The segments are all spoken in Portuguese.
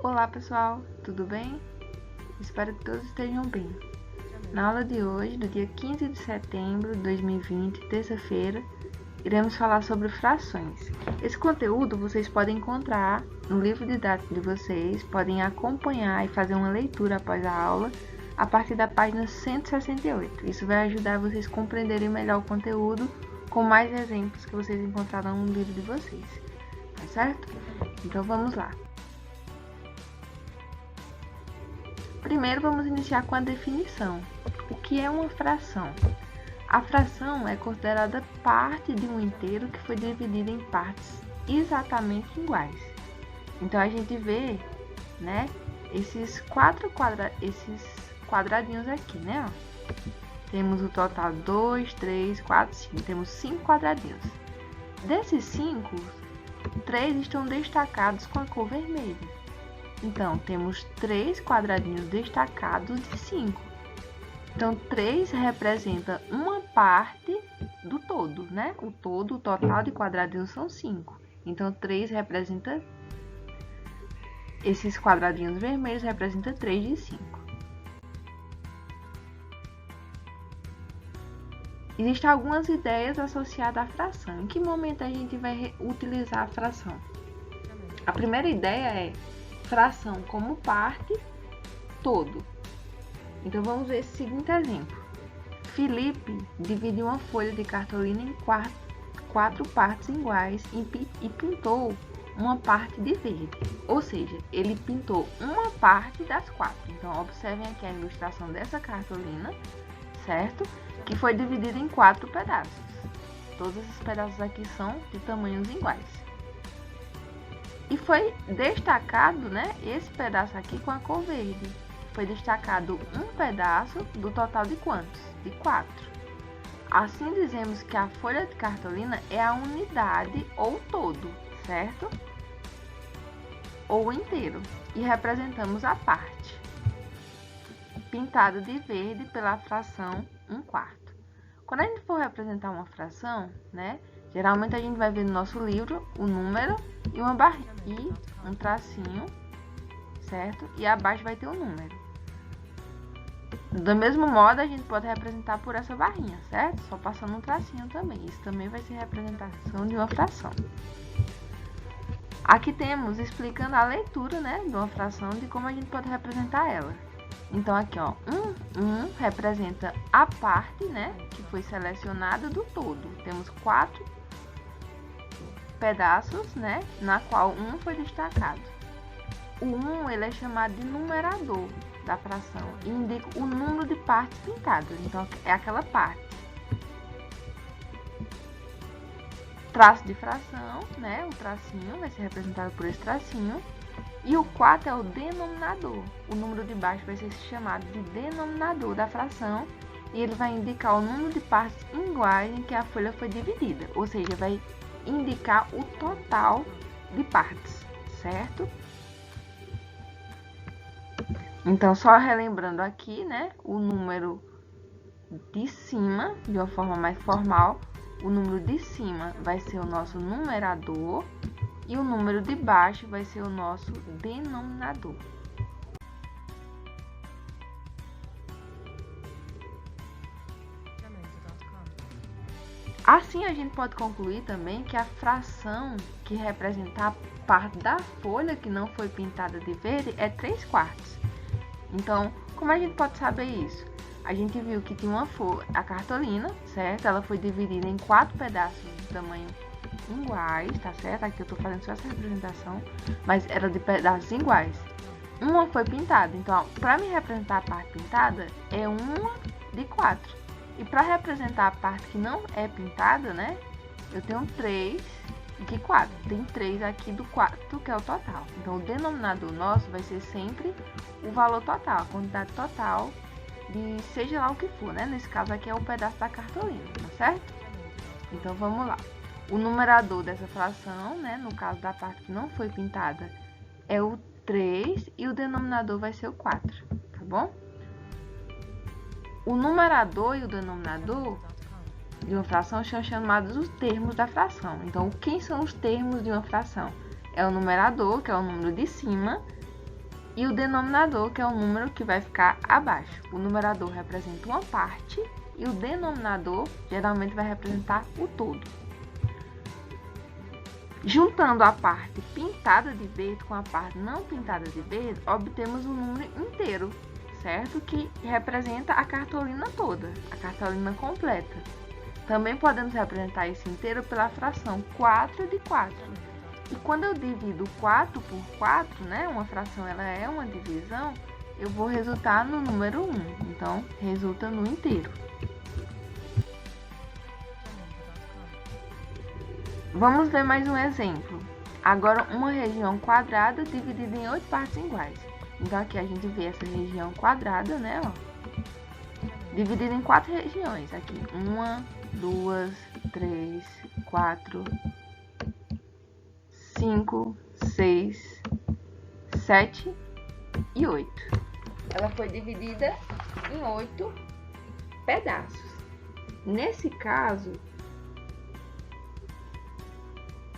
Olá pessoal, tudo bem? Espero que todos estejam bem. Na aula de hoje, do dia 15 de setembro de 2020, terça-feira, iremos falar sobre frações. Esse conteúdo vocês podem encontrar no livro didático de vocês, podem acompanhar e fazer uma leitura após a aula a partir da página 168. Isso vai ajudar vocês a compreenderem melhor o conteúdo com mais exemplos que vocês encontrarão no livro de vocês. Tá certo? Então vamos lá. Primeiro vamos iniciar com a definição. O que é uma fração? A fração é considerada parte de um inteiro que foi dividido em partes exatamente iguais. Então a gente vê, né, esses quadradinhos aqui, né? Ó. Temos o total 2, 3, 4, 5. Temos 5 quadradinhos. Desses 5, 3 estão destacados com a cor vermelha. Então, temos 3 quadradinhos destacados de 5. Então, 3 representa uma parte do todo, né? O total de quadradinhos são 5. Então, 3 representa... Esses quadradinhos vermelhos representam 3 de 5. Existem algumas ideias associadas à fração. Em que momento a gente vai utilizar a fração? A primeira ideia é fração como parte, todo. Então vamos ver esse seguinte exemplo. Felipe dividiu uma folha de cartolina em 4 partes iguais e pintou uma parte de verde. Ou seja, ele pintou uma parte das 4. Então observem aqui a ilustração dessa cartolina, certo? Que foi dividida em 4 pedaços. Todos esses pedaços aqui são de tamanhos iguais. E foi destacado, né, esse pedaço aqui com a cor verde. Foi destacado um pedaço do total de quantos? De 4. Assim dizemos que a folha de cartolina é a unidade ou todo, certo? Ou inteiro. E representamos a parte, pintada de verde pela fração 1/4. Quando a gente for representar uma fração, né, geralmente a gente vai ver no nosso livro o número e uma barrinha e um tracinho, certo? E abaixo vai ter o número. Do mesmo modo, a gente pode representar por essa barrinha, certo? Só passando um tracinho também. Isso também vai ser representação de uma fração. Aqui temos explicando a leitura, né, de uma fração, de como a gente pode representar ela. Então aqui, ó, 1 representa a parte, né, que foi selecionada do todo. Temos 4 pedaços, né, na qual 1 foi destacado. O 1 ele é chamado de numerador da fração e indica o número de partes pintadas. Então é aquela parte. Traço de fração, né, o tracinho vai ser representado por esse tracinho. E o 4 é o denominador. O número de baixo vai ser chamado de denominador da fração e ele vai indicar o número de partes iguais em que a folha foi dividida, ou seja, vai indicar o total de partes, certo? Então, só relembrando aqui, né, o número de cima, de uma forma mais formal, o número de cima vai ser o nosso numerador e o número de baixo vai ser o nosso denominador. Assim, a gente pode concluir também que a fração que representa a parte da folha que não foi pintada de verde é 3/4. Então, como a gente pode saber isso? A gente viu que tinha uma folha, a cartolina, certo? Ela foi dividida em 4 pedaços de tamanho iguais, tá certo? Aqui eu tô fazendo só essa representação, mas era de pedaços iguais. Uma foi pintada, então, para me representar a parte pintada, é 1 de 4. E para representar a parte que não é pintada, né, eu tenho 3 de 4. Tem 3 aqui do 4, que é o total. Então, o denominador nosso vai ser sempre o valor total, a quantidade total de seja lá o que for, né? Nesse caso aqui é o pedaço da cartolina, tá certo? Então, vamos lá. O numerador dessa fração, né, no caso da parte que não foi pintada, é o 3 e o denominador vai ser o 4, tá bom? O numerador e o denominador de uma fração são chamados os termos da fração. Então, quem são os termos de uma fração? É o numerador, que é o número de cima, E o denominador, que é o número que vai ficar abaixo. O numerador representa uma parte e o denominador geralmente vai representar o todo. Juntando a parte pintada de verde com a parte não pintada de verde, obtemos um número inteiro, certo? Que representa a cartolina toda, a cartolina completa. Também podemos representar esse inteiro pela fração 4 de 4. E quando eu divido 4 por 4, né, uma fração ela é uma divisão, eu vou resultar no número 1. Então, resulta no inteiro. Vamos ver mais um exemplo. Agora, uma região quadrada dividida em 8 partes iguais. Então, aqui a gente vê essa região quadrada, né, ó, dividida em 4 regiões. Aqui, 1, 2, 3, 4, 5, 6, 7 e 8. Ela foi dividida em 8 pedaços. Nesse caso,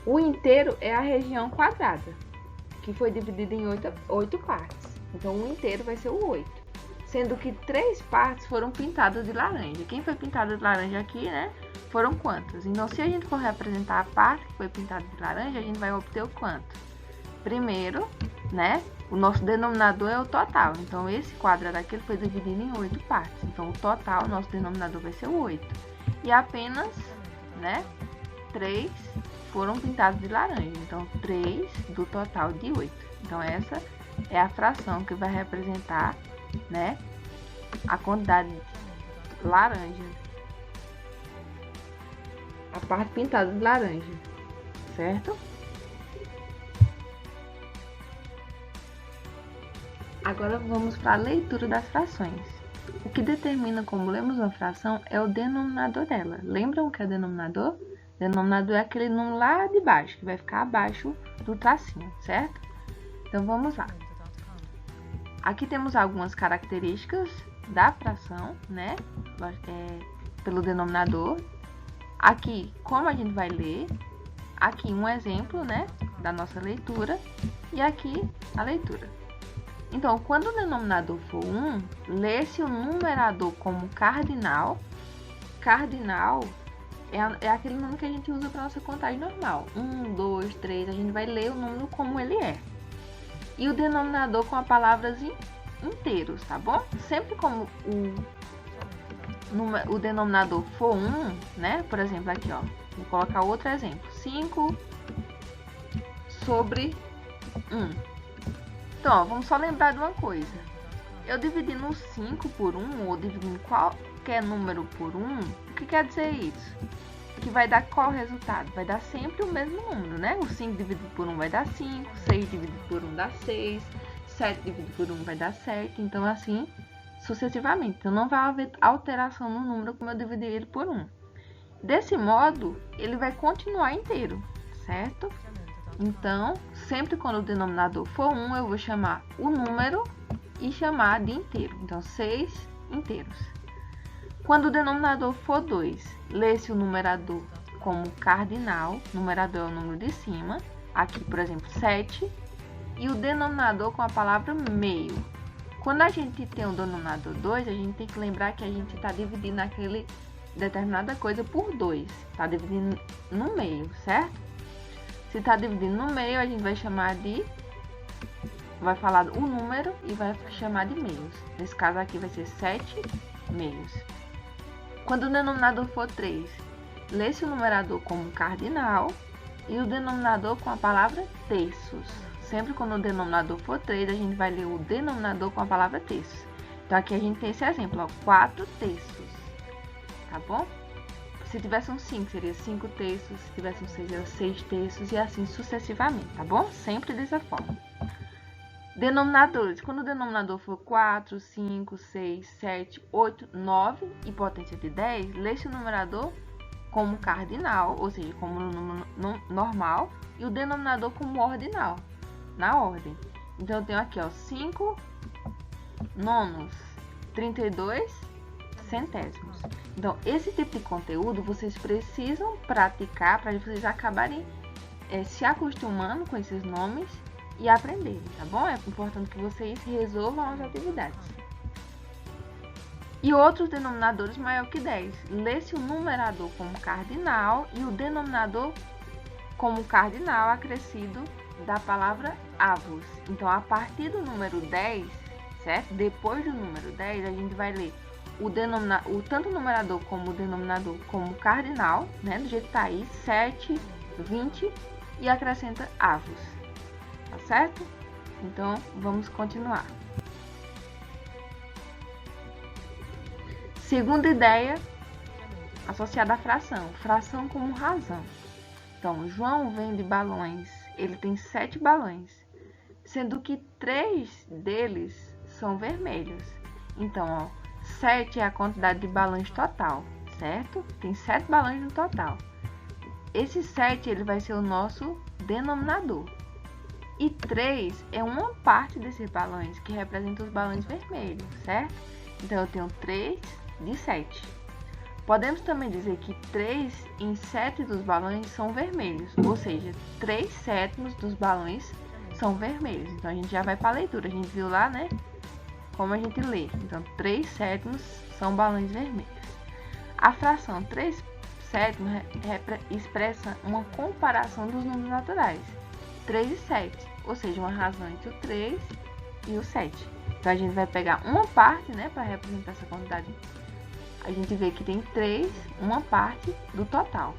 o inteiro é a região quadrada, que foi dividida em 8 partes. Então, o inteiro vai ser o 8. Sendo que 3 partes foram pintadas de laranja. Quem foi pintado de laranja aqui, né? Foram quantas? Então, se a gente for representar a parte que foi pintada de laranja, a gente vai obter o quanto? Primeiro, né? O nosso denominador é o total. Então, esse quadrado aqui ele foi dividido em 8 partes. Então, o total, o nosso denominador vai ser o 8. E apenas, né? 3 foram pintados de laranja. Então, 3 do total de 8. Então, essa é a fração que vai representar, né, a quantidade de laranja, a parte pintada de laranja, certo? Agora vamos para a leitura das frações. O que determina como lemos uma fração é o denominador dela. Lembram o que é denominador? Denominador é aquele número lá de baixo, que vai ficar abaixo do tracinho, certo? Então vamos lá. Aqui temos algumas características da fração, né? Pelo denominador. Aqui, como a gente vai ler. Aqui, um exemplo, né? Da nossa leitura. E aqui, a leitura. Então, quando o denominador for 1, lê-se o numerador como cardinal. Cardinal é aquele número que a gente usa para nossa contagem normal. 1, 2, 3, a gente vai ler o número como ele é. E o denominador com a palavras inteiros, tá bom? Sempre como o denominador for 1, né? Por exemplo, aqui, ó. Vou colocar outro exemplo. 5 sobre 1. Então, ó, vamos só lembrar de uma coisa. Eu dividindo 5 por 1, ou dividindo qualquer número por 1, o que quer dizer isso? Que vai dar qual resultado? Vai dar sempre o mesmo número, né? O 5 dividido por 1 vai dar 5, 6 dividido por 1 dá 6, 7 dividido por 1 vai dar 7, então assim sucessivamente. Então não vai haver alteração no número como eu dividi ele por 1. Desse modo, ele vai continuar inteiro, certo? Então, sempre quando o denominador for 1, eu vou chamar o número e chamar de inteiro. Então, 6 inteiros. Quando o denominador for 2, lê-se o numerador como cardinal, numerador é o número de cima, aqui, por exemplo, 7, e o denominador com a palavra meio. Quando a gente tem o denominador 2, a gente tem que lembrar que a gente está dividindo aquele determinada coisa por 2, está dividindo no meio, certo? Se está dividindo no meio, a gente vai chamar de... vai falar o número e vai chamar de meios. Nesse caso aqui vai ser 7 meios. Quando o denominador for 3, lê-se o numerador como cardinal e o denominador com a palavra terços. Sempre quando o denominador for 3, a gente vai ler o denominador com a palavra terços. Então, aqui a gente tem esse exemplo, ó, 4 terços, tá bom? Se tivesse um 5, seria 5 terços, se tivesse um 6, seria 6 terços e assim sucessivamente, tá bom? Sempre dessa forma. Denominadores. Quando o denominador for 4, 5, 6, 7, 8, 9 e potência de 10, lê-se o numerador como cardinal, ou seja, como no número normal, e o denominador como ordinal, na ordem. Então, eu tenho aqui, ó, 5 nonos, 32 centésimos. Então, esse tipo de conteúdo vocês precisam praticar para vocês acabarem se acostumando com esses nomes e aprenderem, tá bom? É importante que vocês resolvam as atividades. E outros denominadores maior que 10. Lê-se o numerador como cardinal e o denominador como cardinal acrescido da palavra avos. Então, a partir do número 10, certo? Depois do número 10, a gente vai ler tanto o numerador como o denominador como cardinal, né? Do jeito que tá aí, 7, 20 e acrescenta avos. Tá certo? Então, vamos continuar. Segunda ideia associada à fração. Fração como razão. Então, João vende balões. Ele tem 7 balões, sendo que 3 deles são vermelhos. Então, 7 é a quantidade de balões total, certo? Tem 7 balões no total. Esse 7 ele vai ser o nosso denominador. E 3 é uma parte desses balões, que representa os balões vermelhos, certo? Então, eu tenho 3 de 7. Podemos também dizer que 3 em 7 dos balões são vermelhos, ou seja, 3/7 dos balões são vermelhos. Então, a gente já vai para a leitura. A gente viu lá, né? Como a gente lê. Então, 3/7 são balões vermelhos. A fração 3/7 expressa uma comparação dos números naturais. 3 e 7, ou seja, uma razão entre o 3 e o 7. Então, a gente vai pegar uma parte, né, para representar essa quantidade. A gente vê que tem 3, uma parte do total.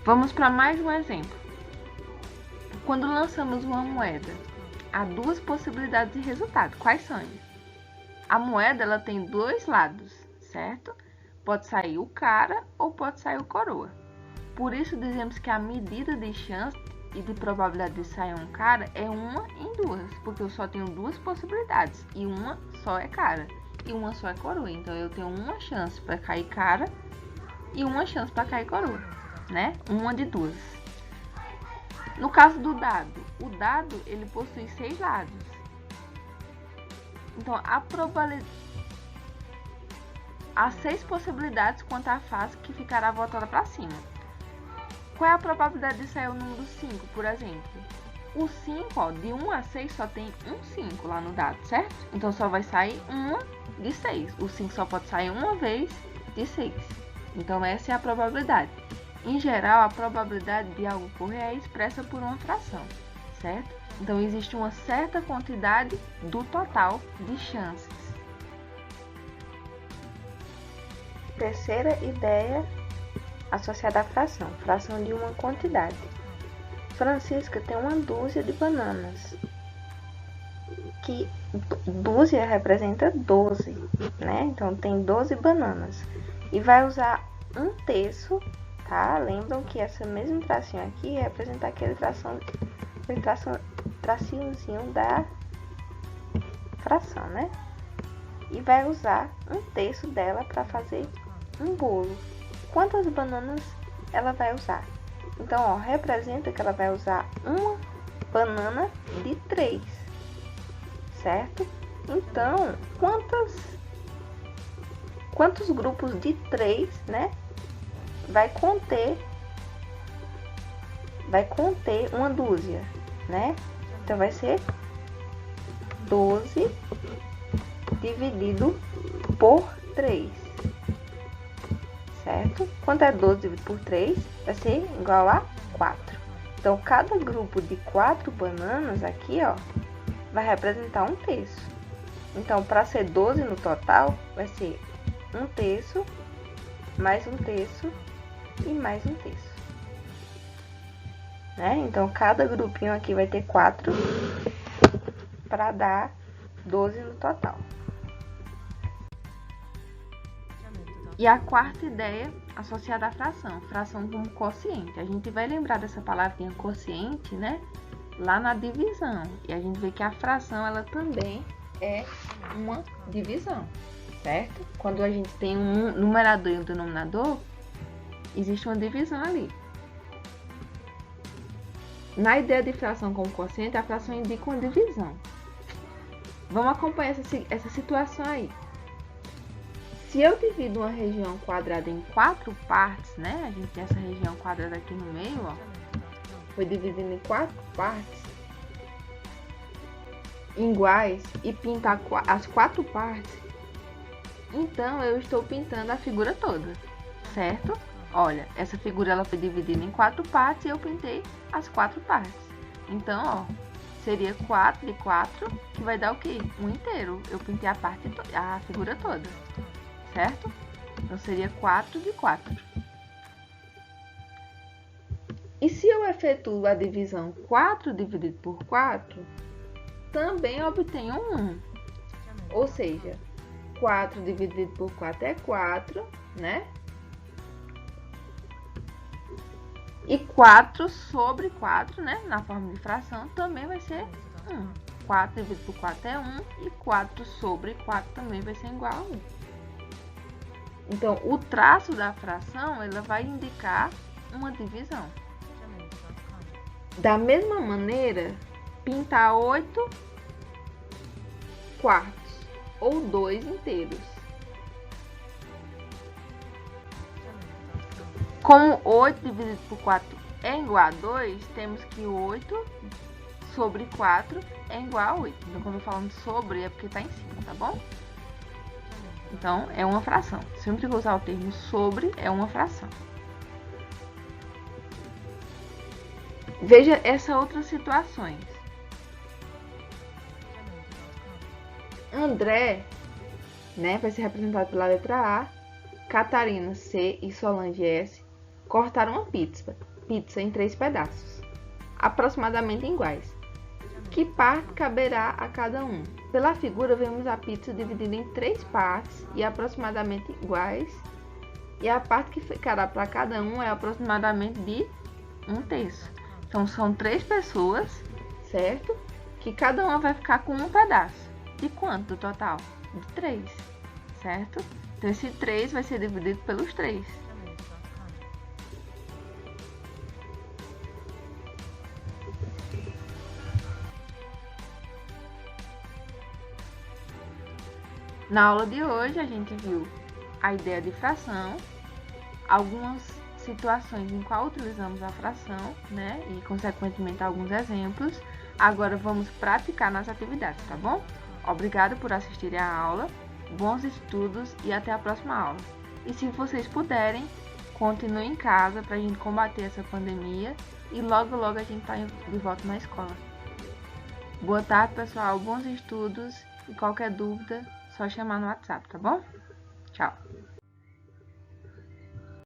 Vamos para mais um exemplo. Quando lançamos uma moeda, há 2 possibilidades de resultado. Quais são? A moeda ela tem 2 lados, certo? Pode sair o cara ou pode sair o coroa. Por isso dizemos que a medida de chance e de probabilidade de sair um cara é 1 em 2, porque eu só tenho 2 possibilidades e uma só é cara e uma só é coroa. Então eu tenho uma chance para cair cara e uma chance para cair coroa, né? Uma de 2. No caso do dado, o dado ele possui 6 lados. Então a probabilidade há 6 possibilidades quanto à face que ficará voltada para cima. Qual é a probabilidade de sair o número 5, por exemplo? O 5, ó, de 1 a 6 só tem um 5 lá no dado, certo? Então só vai sair uma de 6. O 5 só pode sair uma vez de 6. Então essa é a probabilidade. Em geral, a probabilidade de algo ocorrer é expressa por uma fração, certo? Então existe uma certa quantidade do total de chances. Terceira ideia associada à fração. Fração de uma quantidade. Francisca tem uma dúzia de bananas. Que dúzia representa 12, né? Então tem 12 bananas. E vai usar 1/3, tá? Lembram que essa mesma tracinho aqui representa aquele tracinhozinho da fração, né? E vai usar 1/3 dela para fazer um bolo. Quantas bananas ela vai usar? Então, ó, representa que ela vai usar uma banana de 3, certo? Então, quantos grupos de 3, né? Vai conter uma dúzia, né? Então, vai ser 12 dividido por 3. Certo? Quanto é 12 dividido por 3? Vai ser igual a 4. Então, cada grupo de 4 bananas aqui, ó, vai representar 1/3. Então, para ser 12 no total, vai ser 1/3, mais 1/3 e mais 1/3. Né? Então, cada grupinho aqui vai ter 4 para dar 12 no total. E a quarta ideia associada à fração. Fração como quociente. A gente vai lembrar dessa palavrinha quociente, né? Lá na divisão. E a gente vê que a fração, ela também é uma divisão, certo? Quando a gente tem um numerador e um denominador, existe uma divisão ali. Na ideia de fração como quociente, a fração indica uma divisão. Vamos acompanhar essa situação aí. Se eu divido uma região quadrada em 4 partes, né? A gente tem essa região quadrada aqui no meio, ó. Foi dividindo em 4 partes iguais e pintar as 4 partes. Então, eu estou pintando a figura toda, certo? Olha, essa figura ela foi dividida em 4 partes e eu pintei as 4 partes. Então, ó, seria 4 de 4, que vai dar o quê? Um inteiro. Eu pintei a figura toda, certo? Então, seria 4 de 4. E se eu efetuo a divisão 4 dividido por 4, também obtenho 1. Ou seja, 4 dividido por 4 é 4, né? E 4 sobre 4, né? Na forma de fração, também vai ser 1. 4 dividido por 4 é 1 e 4 sobre 4 também vai ser igual a 1. Então, o traço da fração, ela vai indicar uma divisão. Da mesma maneira, pintar 8 quartos ou 2 inteiros. Como 8 dividido por 4 é igual a 2, temos que 8 sobre 4 é igual a 8. Então, quando eu falando sobre, é porque está em cima, tá bom? Então, é uma fração. Sempre que eu usar o termo sobre, é uma fração. Veja essas outras situações. André, né, vai ser representado pela letra A. Catarina, C e Solange, S, cortaram uma pizza em 3 pedaços, aproximadamente iguais. Que parte caberá a cada um? Pela figura, vemos a pizza dividida em 3 partes e aproximadamente iguais. E a parte que ficará para cada um é aproximadamente de 1/3. Então, são 3 pessoas, certo? Que cada uma vai ficar com um pedaço. De quanto do total? De 3, certo? Então, esse 3 vai ser dividido pelos 3. Na aula de hoje, a gente viu a ideia de fração, algumas situações em qual utilizamos a fração, né? E, consequentemente, alguns exemplos. Agora, vamos praticar nas atividades, tá bom? Obrigado por assistirem a aula, bons estudos e até a próxima aula. E se vocês puderem, continuem em casa para a gente combater essa pandemia e logo a gente tá de volta na escola. Boa tarde, pessoal, bons estudos e qualquer dúvida, só chamar no WhatsApp, tá bom? Tchau!